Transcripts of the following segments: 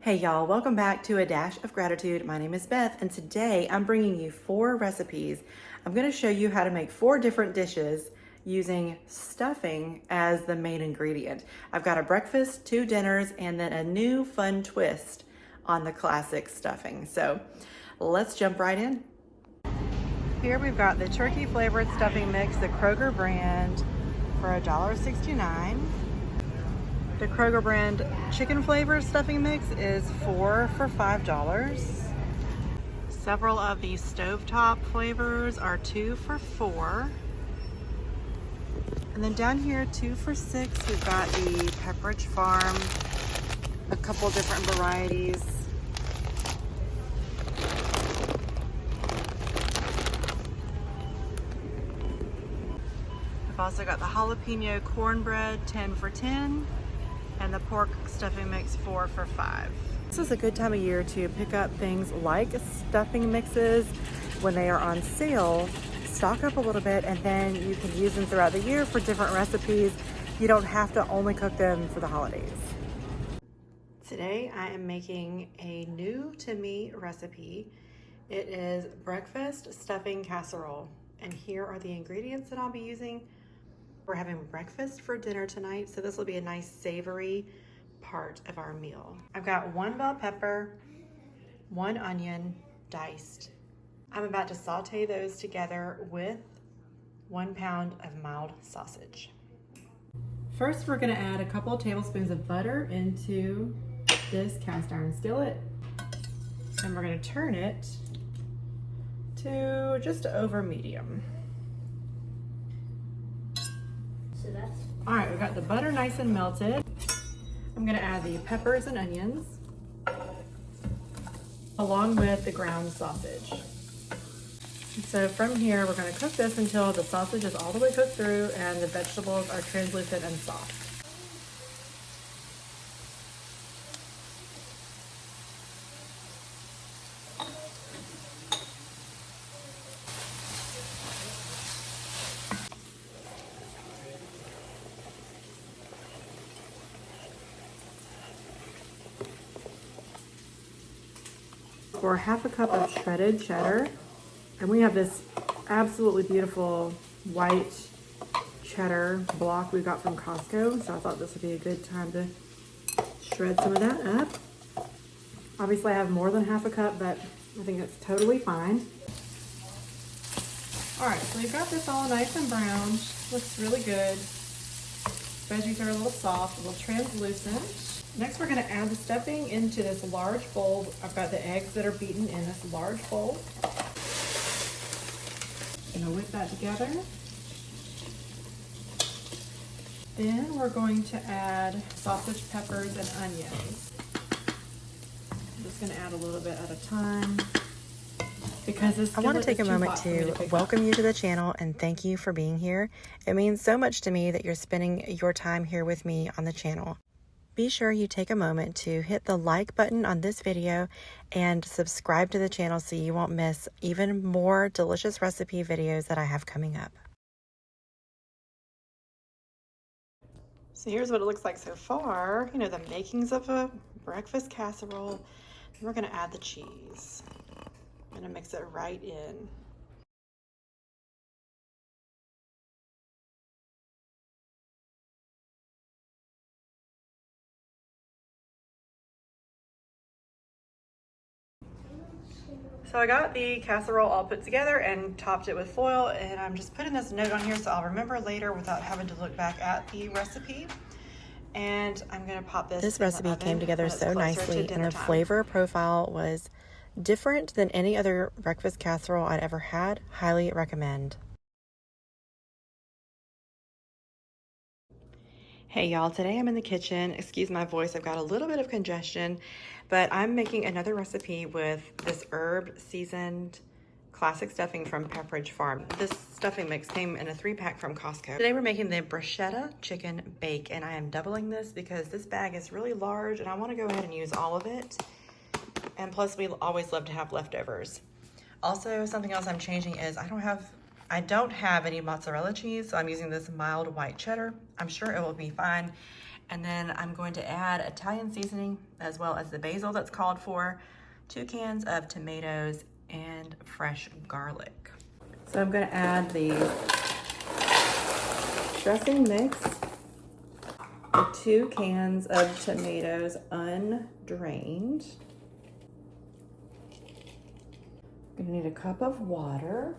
Hey y'all, welcome back to A Dash of Gratitude. My name is Beth, and today I'm bringing you 4 recipes. I'm going to show you how to make 4 different dishes using stuffing as the main ingredient. I've got a breakfast, 2 dinners, and then a new fun twist on the classic stuffing. So let's jump right in. Here we've got the turkey flavored stuffing mix, the Kroger brand, for $1.69. The Kroger brand chicken flavored stuffing mix is 4 for $5. Several of these stovetop flavors are 2 for $4. And then down here, 2 for $6, we've got the Pepperidge Farm, a couple different varieties. We've also got the jalapeno cornbread, 10 for $10. And the pork stuffing mix 4 for $5. This is a good time of year to pick up things like stuffing mixes when they are on sale. Stock up a little bit and then you can use them throughout the year for different recipes. You don't have to only cook them for the holidays. Today I am making a new to me recipe. It is breakfast stuffing casserole. And here are the ingredients that I'll be using. We're having breakfast for dinner tonight, so this will be a nice savory part of our meal. I've got 1 bell pepper, 1 onion diced. I'm about to saute those together with 1 pound of mild sausage. First, we're gonna add a couple of tablespoons of butter into this cast iron skillet, and we're gonna turn it to just over medium. All right, we've got the butter nice and melted. I'm gonna add the peppers and onions along with the ground sausage. So from here, we're gonna cook this until the sausage is all the way cooked through and the vegetables are translucent and soft. For 1/2 cup of shredded cheddar, and we have this absolutely beautiful white cheddar block we got from Costco, so I thought this would be a good time to shred some of that up. Obviously I have more than 1/2 cup, but I think that's totally fine. All right, so we've got this all nice and browned. Looks really good. Veggies are a little soft, a little translucent. Next, we're gonna add the stuffing into this large bowl. I've got the eggs that are beaten in this large bowl. Gonna whip that together. Then we're going to add sausage, peppers, and onions. I'm just gonna add a little bit at a time because this I want to take a moment to welcome you to the channel and thank you for being here. It means so much to me that you're spending your time here with me on the channel. Be sure you take a moment to hit the like button on this video and subscribe to the channel so you won't miss even more delicious recipe videos that I have coming up. So here's what it looks like so far. You know, the makings of a breakfast casserole. And we're gonna add the cheese. I'm gonna mix it right in. So I got the casserole all put together and topped it with foil, and I'm just putting this note on here so I'll remember later without having to look back at the recipe. And I'm gonna pop this. This recipe came together so nicely, and her flavor profile was different than any other breakfast casserole I'd ever had. Highly recommend. Hey y'all, today I'm in the kitchen. Excuse my voice, I've got a little bit of congestion, but I'm making another recipe with this herb seasoned classic stuffing from Pepperidge Farm. This stuffing mix came in a 3-pack from Costco. Today we're making the Bruschetta chicken bake, and I am doubling this because this bag is really large and I want to go ahead and use all of it. And plus we always love to have leftovers. Also, something else I'm changing is I don't have any mozzarella cheese, so I'm using this mild white cheddar. I'm sure it will be fine. And then I'm going to add Italian seasoning as well as the basil that's called for, 2 cans of tomatoes, and fresh garlic. So I'm gonna add the dressing mix, the 2 cans of tomatoes undrained. I'm gonna need a cup of water.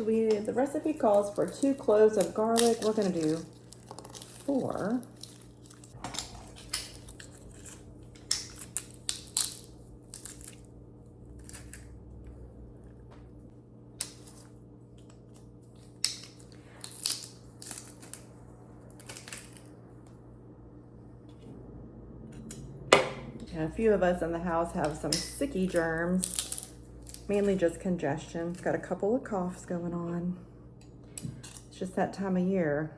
And the recipe calls for 2 cloves of garlic. We're gonna do 4. And a few of us in the house have some sicky germs, mainly just congestion. Got a couple of coughs going on. It's just that time of year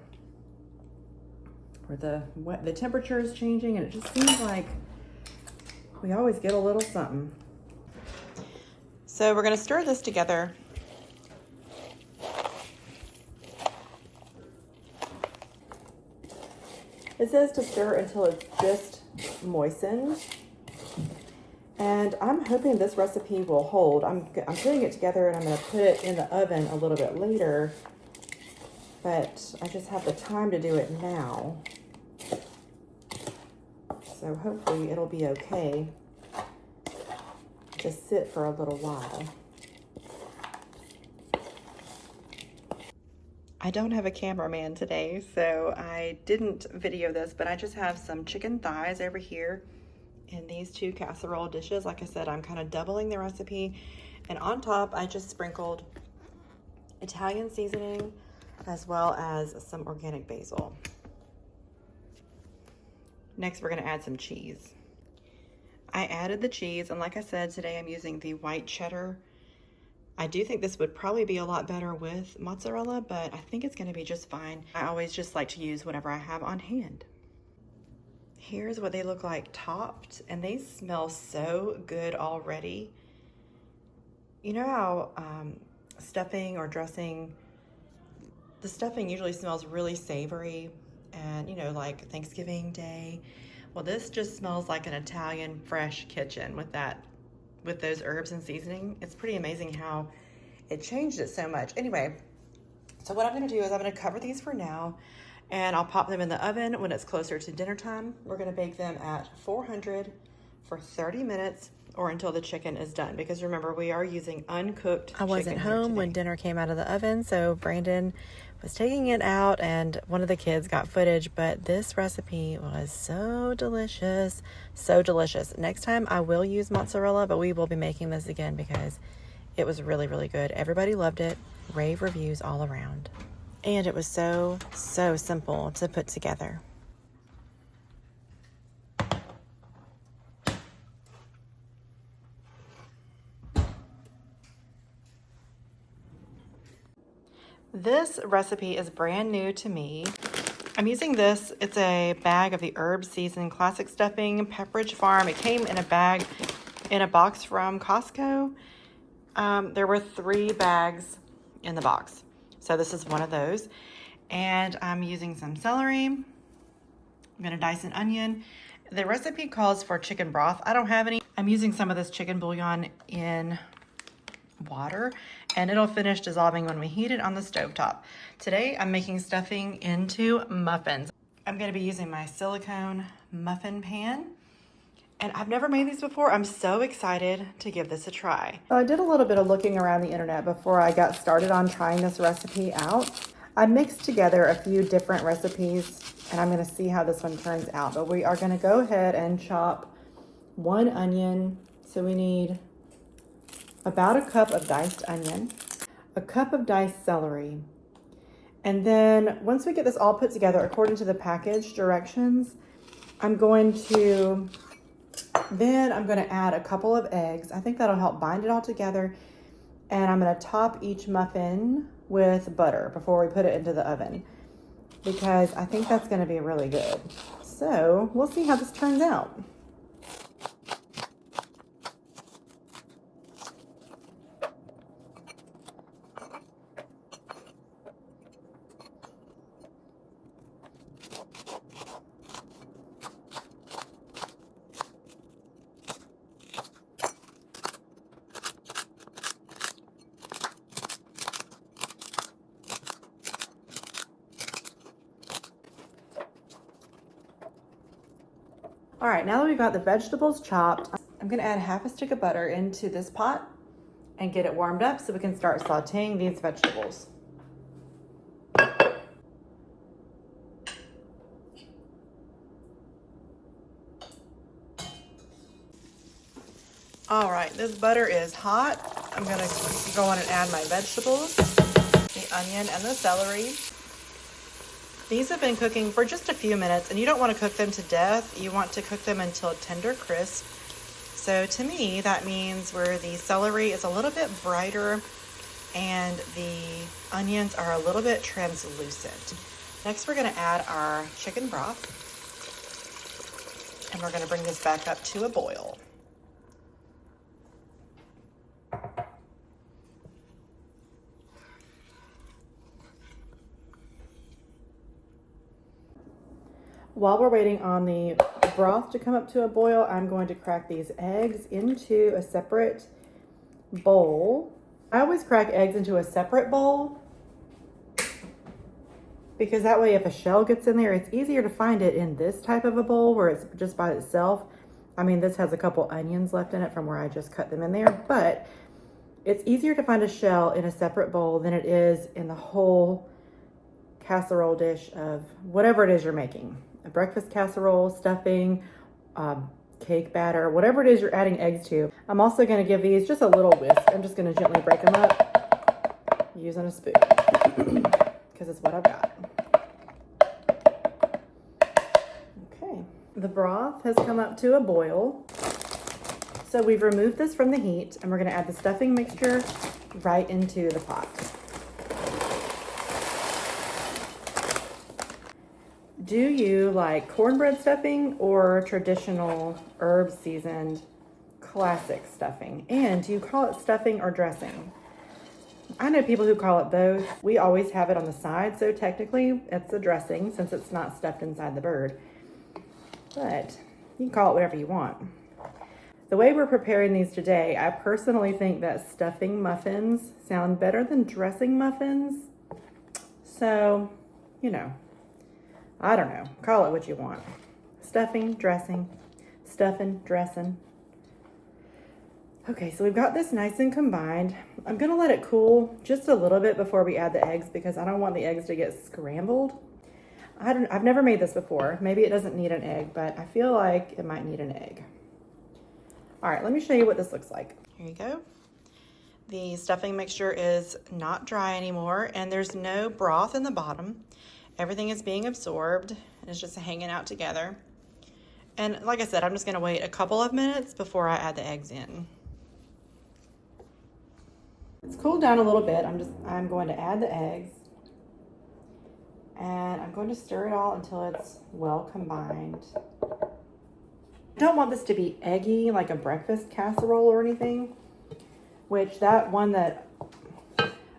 where the temperature is changing, and it just seems like we always get a little something. So we're gonna stir this together. It says to stir until it's just moistened. And I'm hoping this recipe will hold. I'm putting it together and I'm gonna put it in the oven a little bit later, but I just have the time to do it now. So hopefully it'll be okay to sit for a little while. I don't have a cameraman today, so I didn't video this, but I just have some chicken thighs over here in these 2 casserole dishes. Like I said, I'm kind of doubling the recipe, and on top I just sprinkled Italian seasoning as well as some organic basil. Next we're going to add some cheese. I added the cheese, and like I said, today I'm using the white cheddar. I do think this would probably be a lot better with mozzarella, but I think it's going to be just fine. I always just like to use whatever I have on hand. Here's what they look like topped, and they smell so good already. You know how stuffing or dressing, the stuffing usually smells really savory and, you know, like Thanksgiving Day. Well, this just smells like an Italian fresh kitchen with those herbs and seasoning. It's pretty amazing how it changed it so much. Anyway, so what I'm gonna do is I'm gonna cover these for now, and I'll pop them in the oven when it's closer to dinner time. We're gonna bake them at 400 for 30 minutes or until the chicken is done, because remember, we are using uncooked chicken. I wasn't home when dinner came out of the oven, so Brandon was taking it out and one of the kids got footage, but this recipe was so delicious, so delicious. Next time I will use mozzarella, but we will be making this again because it was really, really good. Everybody loved it. Rave reviews all around. And it was so, so simple to put together. This recipe is brand new to me. I'm using this. It's a bag of the herb seasoned classic stuffing, Pepperidge Farm. It came in a bag, in a box from Costco. There were 3 bags in the box. So this is one of those. And I'm using some celery. I'm gonna dice an onion. The recipe calls for chicken broth. I don't have any. I'm using some of this chicken bouillon in water, and it'll finish dissolving when we heat it on the stovetop. Today I'm making stuffing into muffins. I'm going to be using my silicone muffin pan, and I've never made these before. I'm so excited to give this a try. So I did a little bit of looking around the internet before I got started on trying this recipe out. I mixed together a few different recipes, and I'm going to see how this one turns out. But we are going to go ahead and chop 1 onion. So we need about a cup of diced onion, a cup of diced celery. And then once we get this all put together according to the package directions, I'm going to add a couple of eggs. I think that'll help bind it all together. And I'm going to top each muffin with butter before we put it into the oven, because I think that's going to be really good. So we'll see how this turns out. All right, now that we've got the vegetables chopped, I'm gonna add half a stick of butter into this pot and get it warmed up so we can start sauteing these vegetables. All right, this butter is hot. I'm gonna go on and add my vegetables, the onion and the celery. These have been cooking for just a few minutes, and you don't want to cook them to death. You want to cook them until tender crisp. So to me, that means where the celery is a little bit brighter and the onions are a little bit translucent. Next, we're gonna add our chicken broth, and we're gonna bring this back up to a boil. While we're waiting on the broth to come up to a boil, I'm going to crack these eggs into a separate bowl. I always crack eggs into a separate bowl because that way if a shell gets in there, it's easier to find it in this type of a bowl where it's just by itself. I mean, this has a couple onions left in it from where I just cut them in there, but it's easier to find a shell in a separate bowl than it is in the whole casserole dish of whatever it is you're making. A breakfast casserole, stuffing, cake batter, whatever it is you're adding eggs to. I'm also going to give these just a little whisk. I'm just going to gently break them up using a spoon because it's what I've got. Okay, the broth has come up to a boil. So we've removed this from the heat and we're going to add the stuffing mixture right into the pot. Do you like cornbread stuffing or traditional herb seasoned classic stuffing? And do you call it stuffing or dressing? I know people who call it both. We always have it on the side, so technically it's a dressing since it's not stuffed inside the bird. But you can call it whatever you want. The way we're preparing these today, I personally think that stuffing muffins sound better than dressing muffins. So, you know. I don't know. Call it what you want. Stuffing, dressing, stuffing, dressing. Okay, so we've got this nice and combined. I'm going to let it cool just a little bit before we add the eggs because I don't want the eggs to get scrambled. I've never made this before. Maybe it doesn't need an egg, but I feel like it might need an egg. All right, let me show you what this looks like. Here you go. The stuffing mixture is not dry anymore, and there's no broth in the bottom. Everything is being absorbed and it's just hanging out together. And like I said, I'm just gonna wait a couple of minutes before I add the eggs in. It's cooled down a little bit. I'm going to add the eggs and I'm going to stir it all until it's well combined. I don't want this to be eggy like a breakfast casserole or anything, which that one that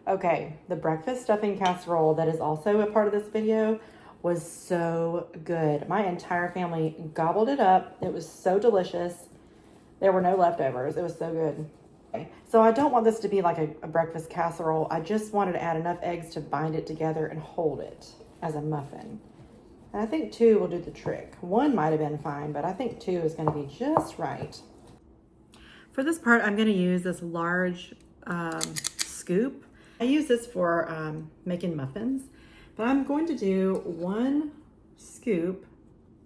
okay, the breakfast stuffing casserole that is also a part of this video was so good. My entire family gobbled it up. It was so delicious. There were no leftovers. It was so good. Okay. So I don't want this to be like a breakfast casserole. I just wanted to add enough eggs to bind it together and hold it as a muffin. And I think 2 will do the trick. 1 might have been fine, but I think 2 is going to be just right. For this part, I'm going to use this large scoop. I use this for making muffins, but I'm going to do 1 scoop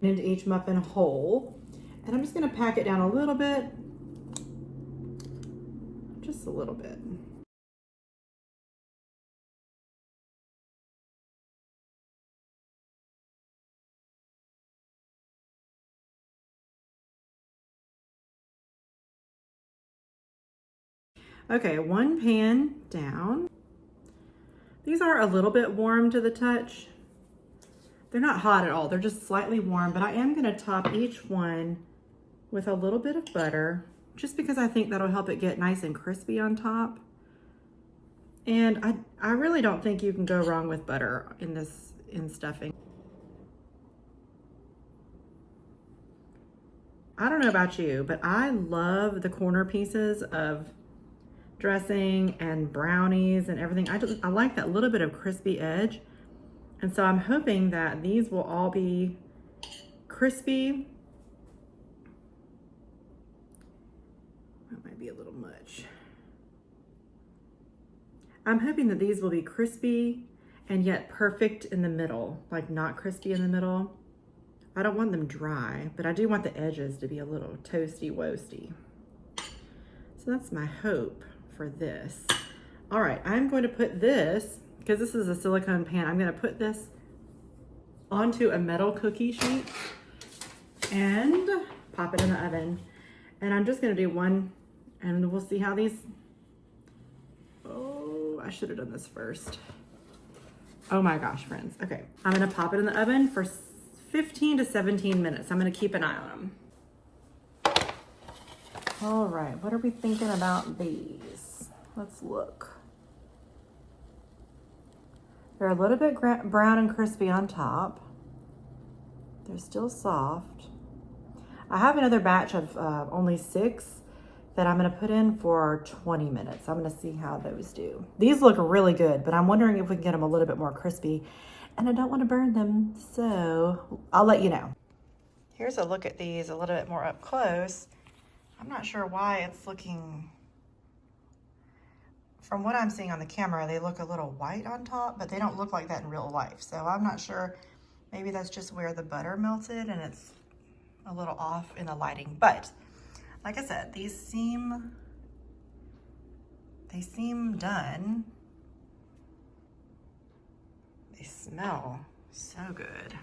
into each muffin whole, and I'm just going to pack it down a little bit, just a little bit. Okay, 1 pan down. These are a little bit warm to the touch. They're not hot at all. They're just slightly warm, but I am going to top each one with a little bit of butter just because I think that'll help it get nice and crispy on top. And I really don't think you can go wrong with butter in stuffing. I don't know about you, but I love the corner pieces of dressing and brownies and everything. I like that little bit of crispy edge. And so I'm hoping that these will all be crispy be a little much. I'm hoping that these will be crispy and yet perfect in the middle, like not crispy in the middle. I don't want them dry, but I do want the edges to be a little toasty woasty. So that's my hope for this. All right, I'm going to put this, because this is a silicone pan, I'm gonna put this onto a metal cookie sheet and pop it in the oven. And I'm just gonna do one, and we'll see how these, oh, I should have done this first. Oh my gosh, friends. Okay, I'm gonna pop it in the oven for 15 to 17 minutes. I'm gonna keep an eye on them. All right, what are we thinking about these? Let's look. They're a little bit brown and crispy on top. They're still soft. I have another batch of only 6 that I'm gonna put in for 20 minutes. I'm gonna see how those do. These look really good, but I'm wondering if we can get them a little bit more crispy, and I don't wanna burn them, so I'll let you know. Here's a look at these a little bit more up close. I'm not sure why it's looking, from what I'm seeing on the camera, they look a little white on top, but they don't look like that in real life. So I'm not sure, maybe that's just where the butter melted and it's a little off in the lighting. But like I said, they seem done. They smell so good.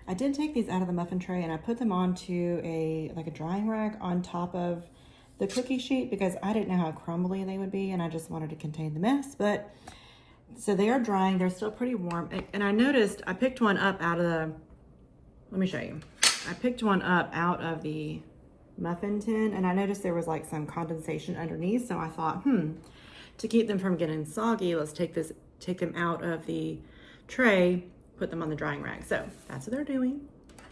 I did take these out of the muffin tray and I put them onto a drying rack on top of the cookie sheet because I didn't know how crumbly they would be and I just wanted to contain the mess. But so they are drying, they're still pretty warm. And I noticed I picked one up out of the, let me show you. I picked one up out of the muffin tin and I noticed there was like some condensation underneath. So I thought, to keep them from getting soggy, let's take them out of the tray, put them on the drying rack. So that's what they're doing.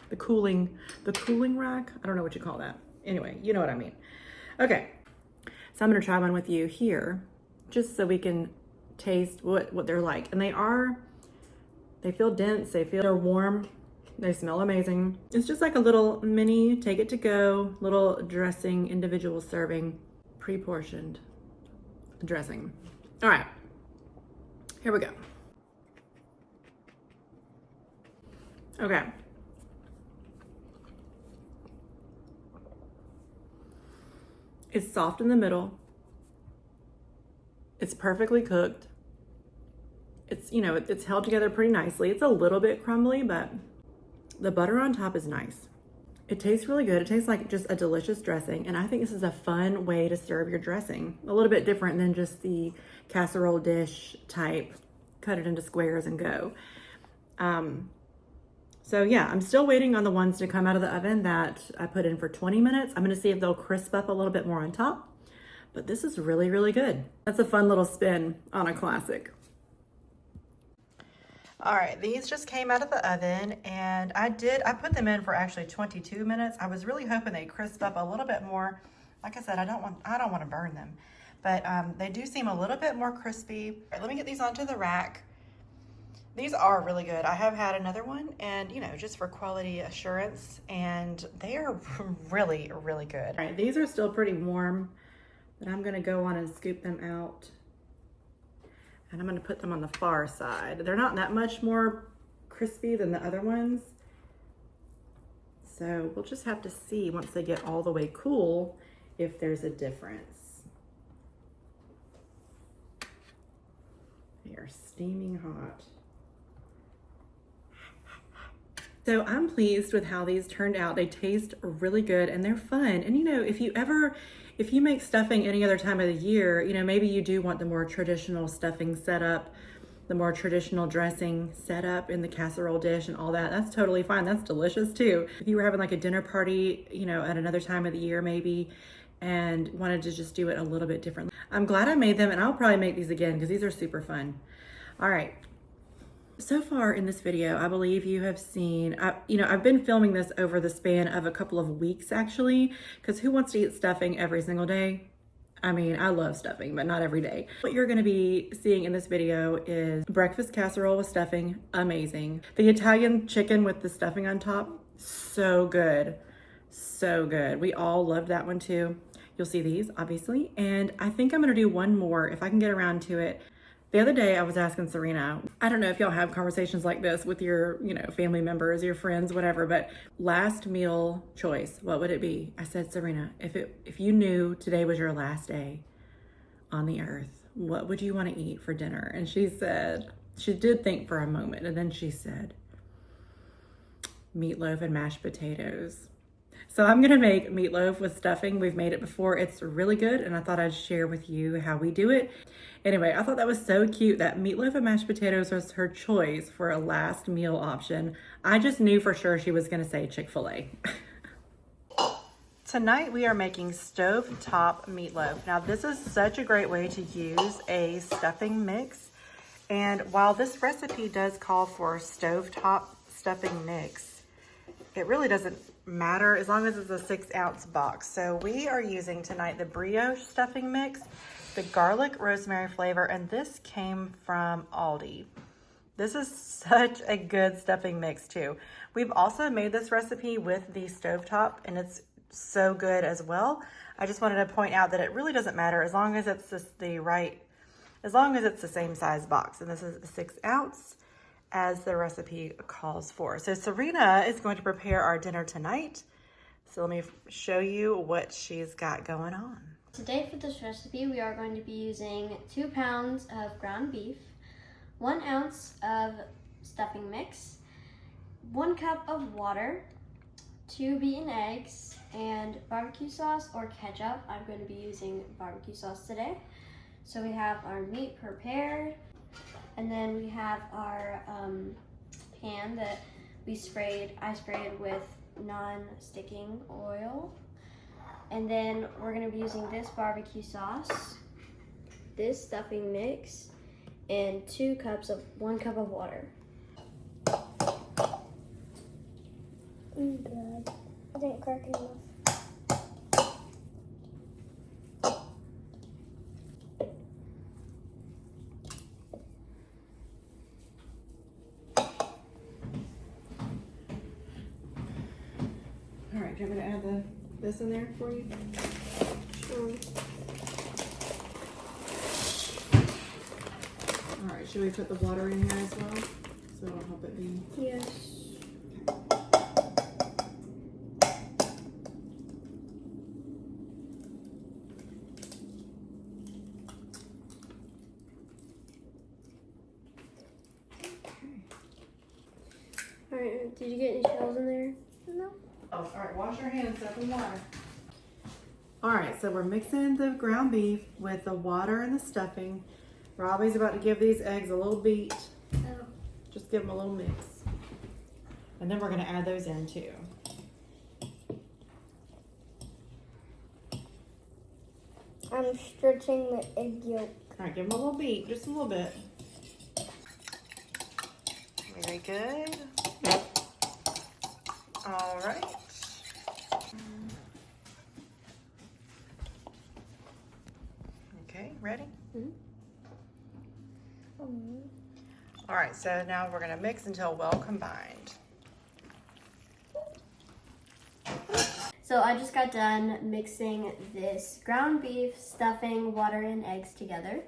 The cooling rack. I don't know what you call that. Anyway, you know what I mean. Okay, so I'm gonna try one with you here, just so we can taste what they're like. And they feel dense, they're warm, they smell amazing. It's just like a little mini take it to go, little dressing, individual serving, pre-portioned dressing. All right, here we go. Okay. It's soft in the middle. It's perfectly cooked. It's, it's held together pretty nicely. It's a little bit crumbly, but the butter on top is nice. It tastes really good. It tastes like just a delicious dressing. And I think this is a fun way to serve your dressing. A little bit different than just the casserole dish type, cut it into squares and go. So yeah, I'm still waiting on the ones to come out of the oven that I put in for 20 minutes. I'm gonna see if they'll crisp up a little bit more on top, but this is really, really good. That's a fun little spin on a classic. All right, these just came out of the oven and I put them in for actually 22 minutes. I was really hoping they'd crisp up a little bit more. Like I said, I don't want to burn them, but they do seem a little bit more crispy. All right, let me get these onto the rack. These are really good. I have had another one and, just for quality assurance, and they are really, really good. All right, these are still pretty warm, but I'm gonna go on and scoop them out. And I'm gonna put them on the far side. They're not that much more crispy than the other ones. So we'll just have to see once they get all the way cool if there's a difference. They are steaming hot. So I'm pleased with how these turned out. They taste really good and they're fun. And if you make stuffing any other time of the year, maybe you do want the more traditional stuffing setup, the more traditional dressing setup in the casserole dish and all that. That's totally fine. That's delicious too. If you were having like a dinner party, at another time of the year maybe, and wanted to just do it a little bit differently. I'm glad I made them and I'll probably make these again because these are super fun. All right. So far in this video, I believe you have seen, I've been filming this over the span of a couple of weeks actually, because who wants to eat stuffing every single day? I mean, I love stuffing, but not every day. What you're gonna be seeing in this video is breakfast casserole with stuffing, amazing. The Italian chicken with the stuffing on top, so good, so good. We all loved that one too. You'll see these, obviously. And I think I'm gonna do one more if I can get around to it. The other day I was asking Serena, I don't know if y'all have conversations like this with your, family members, your friends, whatever, but last meal choice, what would it be? I said, Serena, if you knew today was your last day on the earth, what would you want to eat for dinner? And she said, she did think for a moment, and then she said, meatloaf and mashed potatoes. So I'm gonna make meatloaf with stuffing. We've made it before. It's really good, and I thought I'd share with you how we do it. Anyway, I thought that was so cute that meatloaf and mashed potatoes was her choice for a last meal option. I just knew for sure she was gonna say Chick-fil-A. Tonight we are making stovetop meatloaf. Now this is such a great way to use a stuffing mix. And while this recipe does call for stovetop stuffing mix, it really doesn't matter as long as it's a 6-ounce box. So we are using tonight the brioche stuffing mix, the garlic rosemary flavor, and this came from Aldi. This is such a good stuffing mix too. We've also made this recipe with the stovetop, and it's so good as well. I just wanted to point out that it really doesn't matter as long as it's as long as it's the same size box. And this is a 6-ounce as the recipe calls for. So Serena is going to prepare our dinner tonight. So let me show you what she's got going on. Today for this recipe, we are going to be using 2 pounds of ground beef, 1 ounce of stuffing mix, 1 cup of water, 2 beaten eggs, and barbecue sauce or ketchup. I'm going to be using barbecue sauce today. So we have our meat prepared, and then we have our pan that I sprayed with non-sticking oil. And then we're gonna be using this barbecue sauce, this stuffing mix, and 1 cup of water. Good. I didn't crack enough. All right, do you want me to add this in there for you? Sure. All right, should we put the water in here as well? So it'll help it be. Yes. Alright, did you get any shells in there? No. Oh, all right, wash your hands, up in water. All right, so we're mixing the ground beef with the water and the stuffing. Robbie's about to give these eggs a little beat. Oh. Just give them a little mix. And then we're gonna add those in too. I'm stretching the egg yolk. All right, give them a little beat, just a little bit. Very good. All right. Okay, ready? Mm-hmm. All right, so now we're gonna mix until well combined. So I just got done mixing this ground beef, stuffing, water, and eggs together.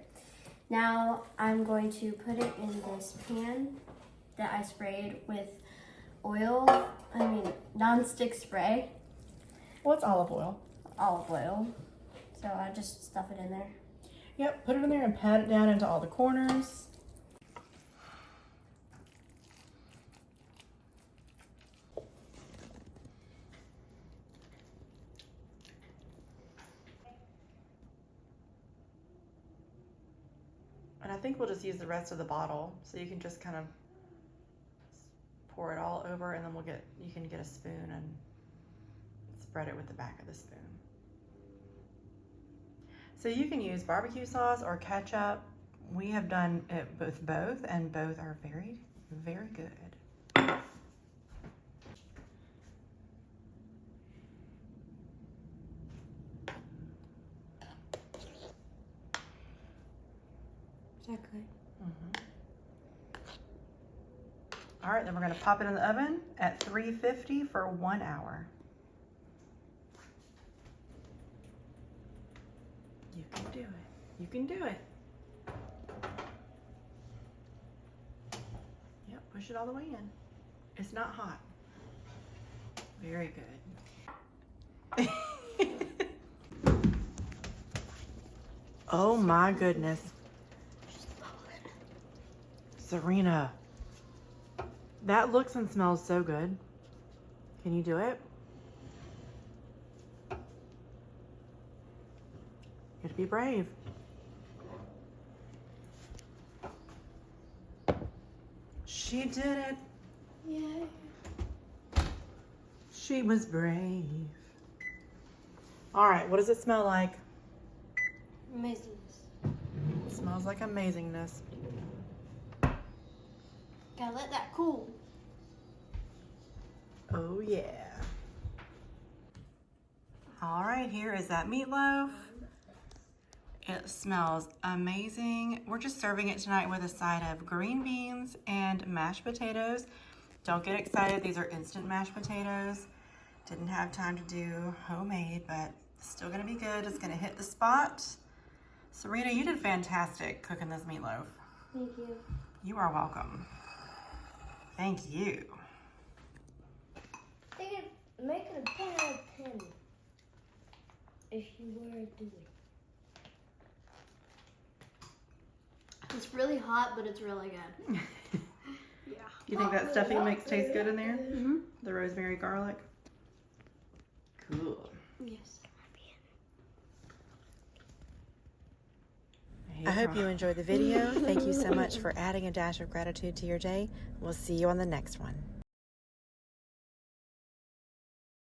Now I'm going to put it in this pan that I sprayed with non-stick spray, Well, it's olive oil. olive oil. So I just stuff it in there. Yep, put it in there and pat it down into all the corners. And I think we'll just use the rest of the bottle, so you can just kind of pour it all over, and then you can get a spoon and spread it with the back of the spoon. So you can use barbecue sauce or ketchup. We have done it with both, and both are very, very good. Exactly. All right, then we're gonna pop it in the oven at 350 for 1 hour. Do it. You can do it. Yep, push it all the way in. It's not hot. Very good. Oh my goodness. Serena. That looks and smells so good. Can you do it? You gotta be brave. She did it. Yeah. She was brave. All right, what does it smell like? Amazingness. It smells like amazingness. Gotta let that cool. Oh yeah. All right, here is that meatloaf. It smells amazing. We're just serving it tonight with a side of green beans and mashed potatoes. Don't get excited, these are instant mashed potatoes. Didn't have time to do homemade, but still gonna be good. It's gonna hit the spot. Serena, you did fantastic cooking this meatloaf. Thank you. You are welcome. Thank you. They could make it a 10 out of 10 if you were to do it. It's really hot, but it's really good. Yeah. You think that stuffing mix tastes good in there? Mm-hmm. The rosemary garlic? Cool. Yes. I hope you enjoyed the video. Thank you so much for adding a dash of gratitude to your day. We'll see you on the next one.